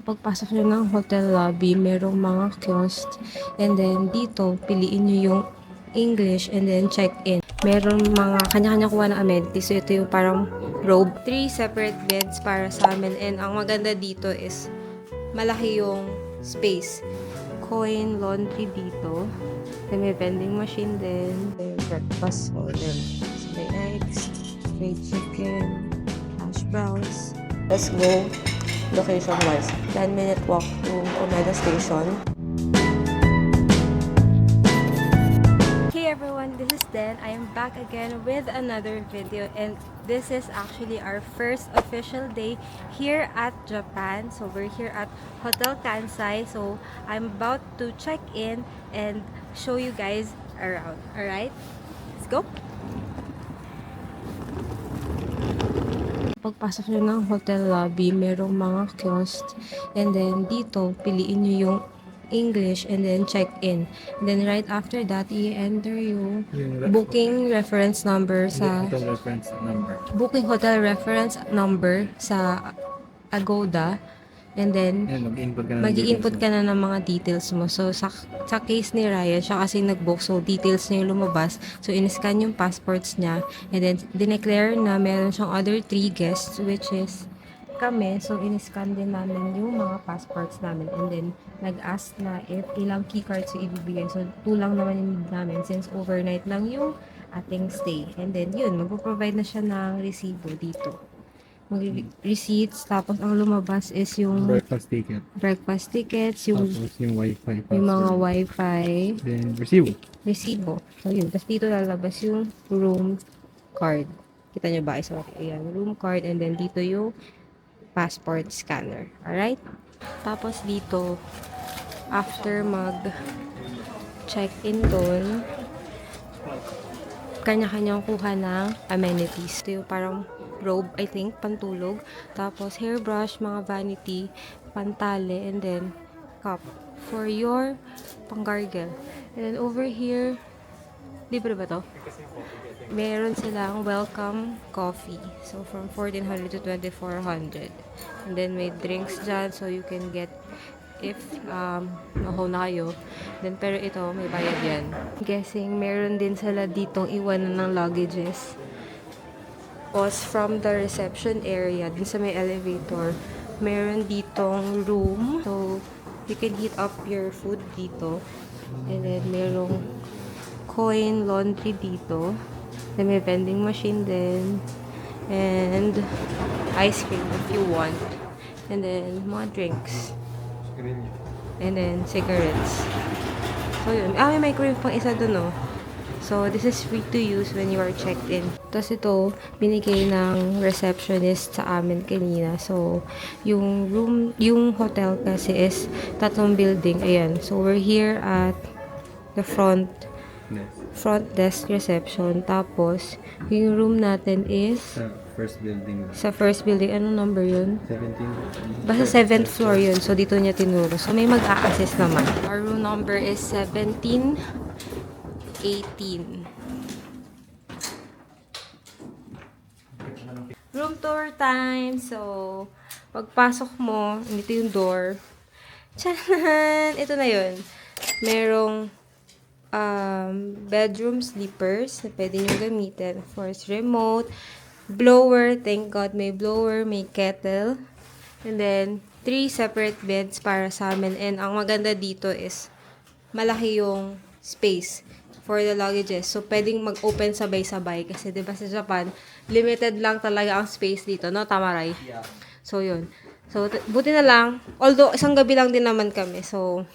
Pagpasok nyo ng hotel lobby, merong mga kiosk. And then, dito, piliin nyo yung English and then check-in. Meron mga kanya-kanya kuha ng amenities. So, ito yung parang robe. 3 separate beds para sa amin. And ang maganda dito is malaki yung space. Coin laundry dito. Then, may vending machine din. May breakfast order. So, may eggs, may chicken, hash browns. Let's go location-wise. 10-minute walk to Omega Station. Hey everyone, this is Den. I am back again with another video, and this is actually our first official day here at Japan. So we're here at Hotel Kansai. So I'm about to check in and show you guys around. Alright? Let's go! Pagpasok nyo ng hotel lobby, merong mga kiosk. And then, dito, piliin nyo yung English and then check-in. And then, right after that, i-enter yung booking reference number sa... Booking hotel reference number sa Agoda. And then, mag-i-input ka na ng mga details mo. So, sa case ni Ryan, siya kasi nag-book. So, details niya yung lumabas. So, in-scan yung passports niya. And then, dineclare na meron siyang other 3 guests, which is kami. So, in-scan din namin yung mga passports namin. And then, nag-ask na if ilang keycards yung ibibigay. So, 2 lang naman yung need namin since overnight lang yung ating stay. And then, yun, mag-provide na siya ng resibo dito. Receipts, tapos ang lumabas is yung breakfast tickets, yung tapos yung wifi yung mga password. wifi, Then resibo. So yun, tapos dito lalabas yung room card. Kita nyo ba? Sorry, ayan, room card, and then dito yung passport scanner. Alright? Tapos dito, after mag check-in doon, kanya-kanyang kuha ng amenities. Ito yung parang robe, I think, pantulog. Tapos hairbrush, mga vanity, pantale, and then cup for your panggargle. And then over here, libre ba to? Meron silang welcome coffee. So from 1,400 to 2,400. And then may drinks dyan, so you can get if naho na kayo. Then, pero ito, may bayad yan. Guessing, meron din sila ditong iwanan ng luggages. Tapos, from the reception area, din sa may elevator, meron ditong room. So, you can heat up your food dito. And then, merong coin laundry dito. Then, may vending machine din. And, ice cream if you want. And then, mga drinks. And then, cigarettes. So, yun. May microwave pang isa dun, oh. So, this is free to use when you are checked in. Tapos ito, binigay ng receptionist sa amin kanina. So, yung room, yung hotel kasi is 3 building. Ayan. So, we're here at the front desk reception. Tapos, yung room natin is sa first building. Anong number yun? 17. Basta 7th floor yun. So, dito niya tinuro. So, may mag-a-assist naman. Our room number is 1718. Room tour time. So, pagpasok mo, dito yung door. Tchanan! Ito na yun. Merong bedroom sleepers na pwede nyo gamitin. Of course, remote. Blower, thank God may blower, may kettle. And then, 3 separate beds para sa amin. And ang maganda dito is, malaki yung space for the luggages. So, pwedeng mag-open sabay-sabay. Kasi, di ba sa Japan, limited lang talaga ang space dito. No? Tama, Rai? Yeah. So, yun. So, buti na lang. Although, isang gabi lang din naman kami. So,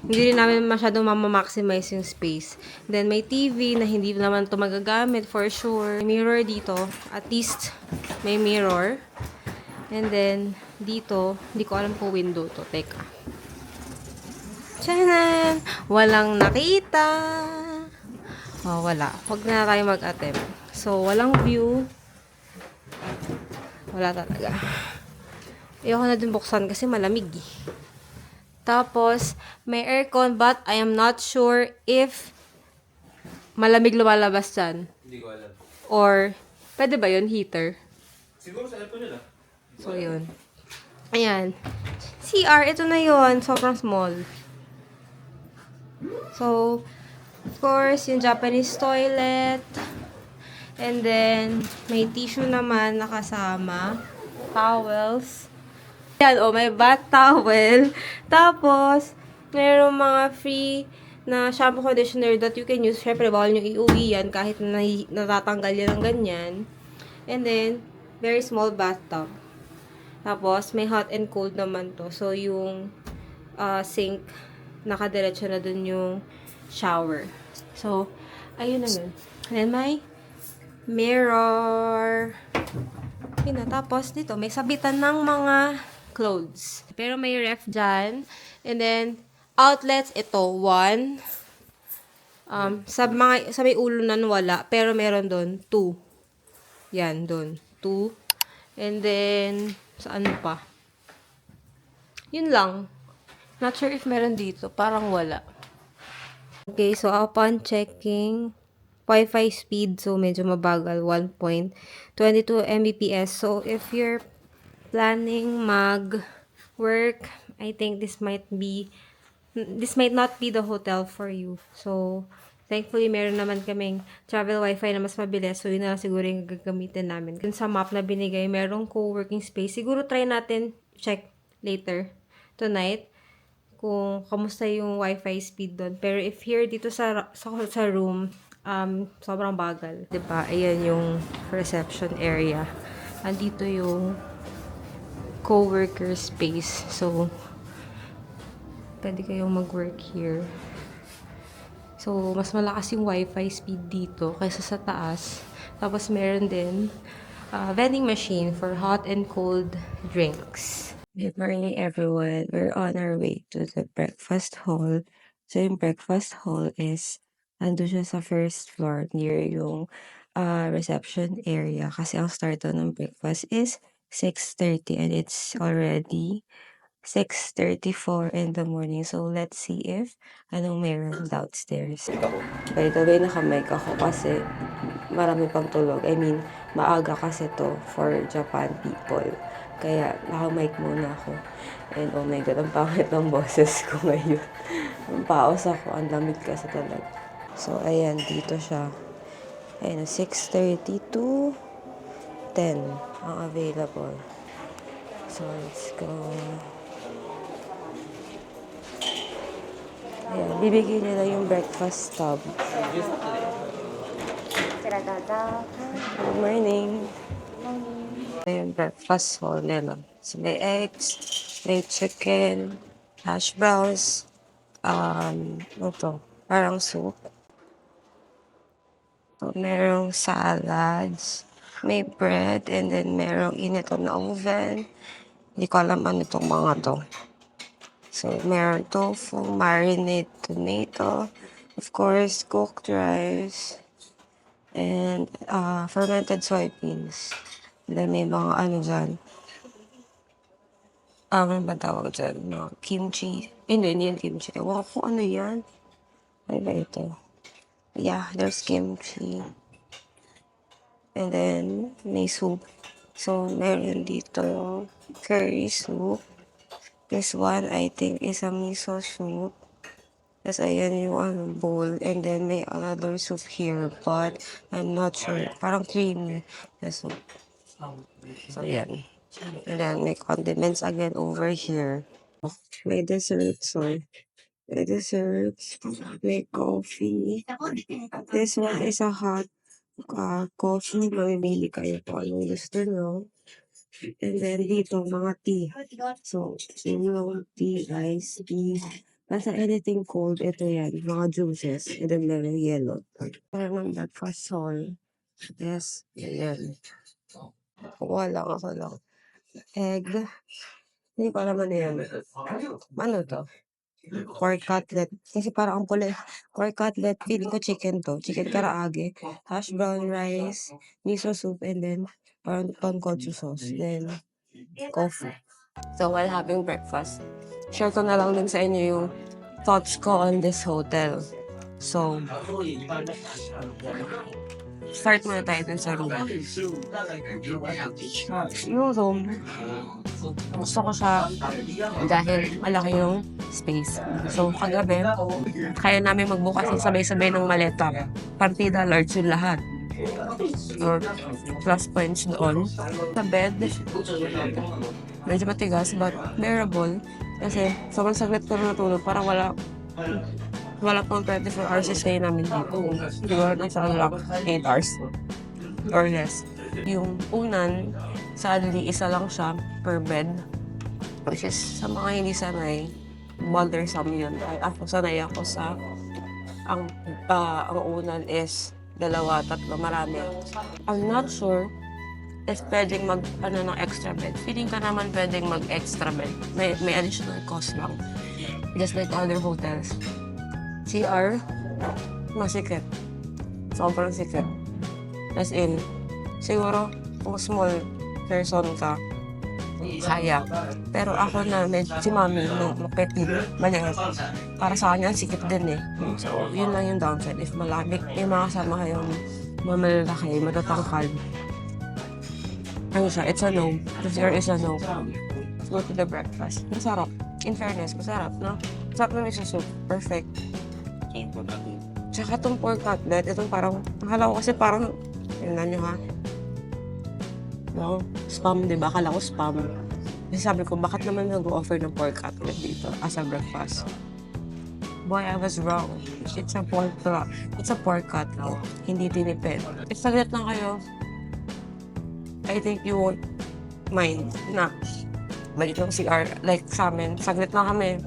hindi rin namin masyadong maximize yung space. Then, may TV na hindi naman ito magagamit for sure. May mirror dito. At least, may mirror. And then, dito, hindi ko alam kung window to. Teka. Tiyanan! Walang nakita. Oh, wala. Huwag na tayo mag-attempt. So, walang view. Wala talaga. Ayoko na din buksan kasi malamig eh. Tapos, may aircon but I am not sure if malamig lumalabas dyan. Hindi ko alam. Or, pwede ba yun? Heater? Siguro sa aircon nila. So, yun. Ayan. CR, ito na yon, sobrang small. So, of course, yung Japanese toilet. And then, may tissue naman nakasama. Towels. Yan, oh, may bath towel. Tapos, mayroong mga free na shampoo conditioner that you can use. Syempre, bawal nyo iuwi yan kahit natatanggal yan ng ganyan. And then, very small bathtub. Tapos, may hot and cold naman to. So, yung sink, nakadiretso na dun yung shower. So, ayun na nun. And then, may mirror. Yun na. Tapos, dito, may sabitan ng mga clothes. Pero may ref dyan. And then, outlets, ito, one. Sa may ulo nan wala. Pero meron doon, two. Yan, doon. Two. And then, saan pa? Yun lang. Not sure if meron dito. Parang wala. Okay, so upon checking, Wi-Fi speed, so medyo mabagal, 1.22 Mbps. So, if you're planning mag-work, I think this might not be the hotel for you. So, thankfully, meron naman kaming travel Wi-Fi na mas mabilis. So, yun na lang siguro yung gagamitin namin. Dun sa map na binigay, merong co-working space. Siguro try natin check later tonight kung kamusta yung Wi-Fi speed doon. Pero if here dito sa room, sobrang bagal. 'Di ba? Ayan yung reception area. Andito yung co-worker space. So, pwede kayong mag-work here. So, mas malakas yung Wi-Fi speed dito kaysa sa taas. Tapos, meron din vending machine for hot and cold drinks. Good morning, everyone. We're on our way to the breakfast hall. So, yung breakfast hall is ando siya sa first floor near yung reception area. Kasi ang start ng breakfast is 6:30 and it's already 6:34 in the morning. So, let's see if anong meron downstairs. By the way, naka-mic ako kasi marami pang tulog. I mean, maaga kasi to for Japan people. Kaya, naka-mic muna ako. And oh my God, ang pangit ng boses ko ngayon. Ang paos ako, ang lamig kasi talaga. So, ayan, dito siya. Ayan, 6:30 to 10 ang available. So, let's go. Ayan, bibigyan nila yung breakfast tub. Good morning. Yung breakfast hall nila. So, may eggs, may chicken, hash browns, ito, parang soup. So, merong salads, may bread, and then merong inito na oven. Hindi ko alam ano itong mga to. So, meron tofu, marinade tomato, of course, cooked rice, and fermented soybeans. And then may mga ano dyan. Ano ba tawag dyan? No, kimchi. Hindi yan kimchi. Ewan ko ano yan. Ano ba ito? Yeah, there's kimchi. And then, may soup. So, meron dito curry soup. This one, I think, is a miso soup. Tapos, ayan yung bowl. And then, may another soup here. But, I'm not sure. Parang creamy na soup. So, yan. And then, may condiments again over here. May desserts, may desserts, may coffee. This one is a hot coffee. Mamimili kayo kung anong gusto nyo. And then, dito, mga tea. So, yung tea, ice tea. Basta anything cold, ito yan. Mga juices. And then, meron yellow. Parang breakfast hall. Yes, yan. Wala ako lang. Egg. Hindi ko alam ano yan. Ano to? Pork cutlet. Kasi parang ang pula. Pork cutlet. Feeling ko chicken to. Chicken karaage. Hash brown rice. Miso soup. And then, parang tonkotsu sauce. Then, coffee. So, while having breakfast, share ko na lang din sa inyo yung thoughts ko on this hotel. So, start muna tayo dun sa room. Yung room, gusto ko siya dahil malaki yung space. So, kagabi, kaya namin magbukas ng sabay-sabay ng maleta. Partida large yung lahat. So, plus points doon. Sa bed, medyo matigas but bearable. Kasi sobrang saglit ko na natulog. Parang wala pang 24 hours stay namin dito. Siguro nasa lang 8 hours or less. Yung unan, sadly, isa lang siya per bed. Which is, sa mga hindi sanay, bothersome yun. Ako sanay ako sa ang unan is 2, 3, marami. I'm not sure if pwedeng ng extra bed. Feeling ka naman pwedeng mag-extra bed. May additional cost lang. Just like other hotels. CR, masikip. Sobrang sikip. As in, siguro, kung small person ka, kaya. Pero ako na, si mami, petit, maliit. Para sa kanya, sikip din eh. So, yun lang yung downside. If malaki, yung mga kasama kayong mamalaki, matatangkal, ano siya, it's a no. The CR is a no. Let's go to the breakfast. Masarap. In fairness, masarap, no? Masarap na may soup. Perfect. Tsaka itong pork cutlet, itong parang, akala ko kasi parang, tingnan nyo ha. No? Spam, diba? Akala ko spam. Kasi sabi ko, bakit naman nag-offer ng pork cutlet dito as a breakfast? Boy, I was wrong. It's a pork cutlet. Hindi tinipid. If saglit lang kayo, I think you won't mind na balik ng CR. Like sa amin, saglit lang kami.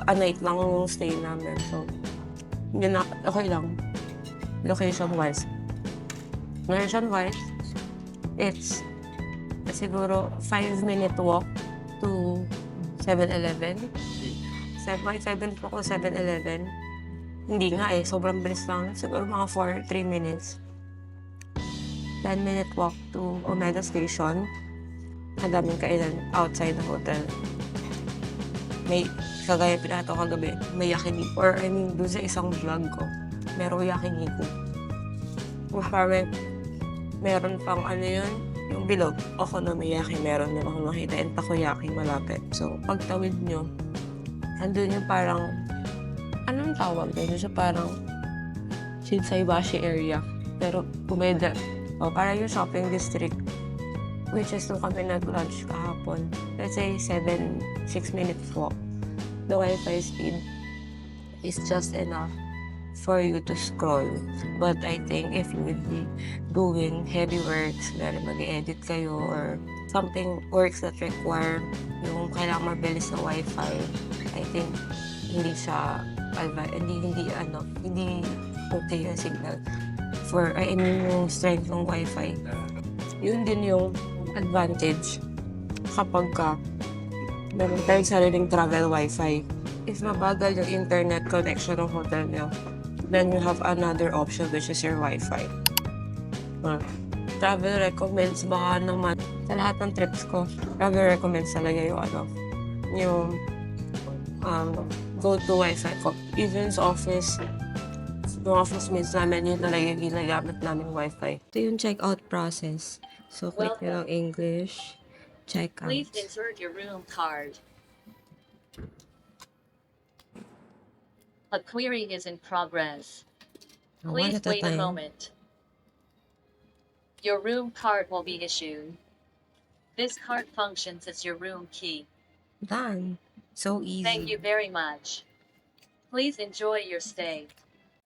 A night lang yung stay namin. So, yun na, okay lang. Location-wise. Location-wise, it's siguro 5-minute walk to 7-Eleven. 7 po ko 7-Eleven. Hindi nga eh, sobrang bilis lang. Siguro mga 3 minutes. 10-minute walk to Omega Station. Madaming kainan outside the hotel. May, kagaya pinato kagabi, may yakiniku. Or I mean, doon sa isang vlog ko, merong yakiniku. Parang meron pang ano yun, yung bilog. Okonomiyaki, meron na akong makita. And takoyaki, malapit. So, pagtawid nyo, andun yung parang, anong tawag doon? Yung parang Shinsaibashi area. Pero, umeda. O, parang yung shopping district. Which is nung kami nag-lunch kahapon. Let's say 6 minutes walk. The Wi-Fi speed is just enough for you to scroll. But I think if you would be doing heavy works, lalo mag-edit kayo or something works that require yung kailangan mabilis na Wi-Fi, I think hindi siya hindi okay yung signal for yung strength ng Wi-Fi. Yun din yung advantage kapag meron tayong sariling travel Wi-Fi. If mabagal yung internet connection ng hotel nyo, then you have another option which is your Wi-Fi. Travel recommends baka naman sa lahat ng trips ko, travel recommends talaga yung go-to Wi-Fi ko. Even sa office, yung office mates namin, yun talaga yung ginagamit namin Wi-Fi. Ito yung check-out process. So, click nyo lang English, check-out. Please insert your room card. A query is in progress. One Please at a wait a time. moment. Your room card will be issued. This card functions as your room key. Done. So easy. Thank you very much. Please enjoy your stay.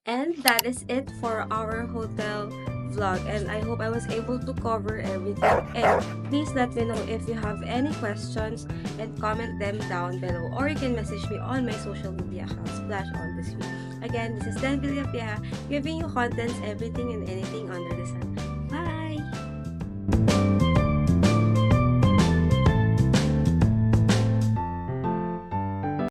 And that is it for our hotel vlog, and I hope I was able to cover everything. And please let me know if you have any questions and comment them down below, or you can message me on my social media accounts flash on the screen. Again, this is Dan Villapia, giving you contents, everything and anything under the sun.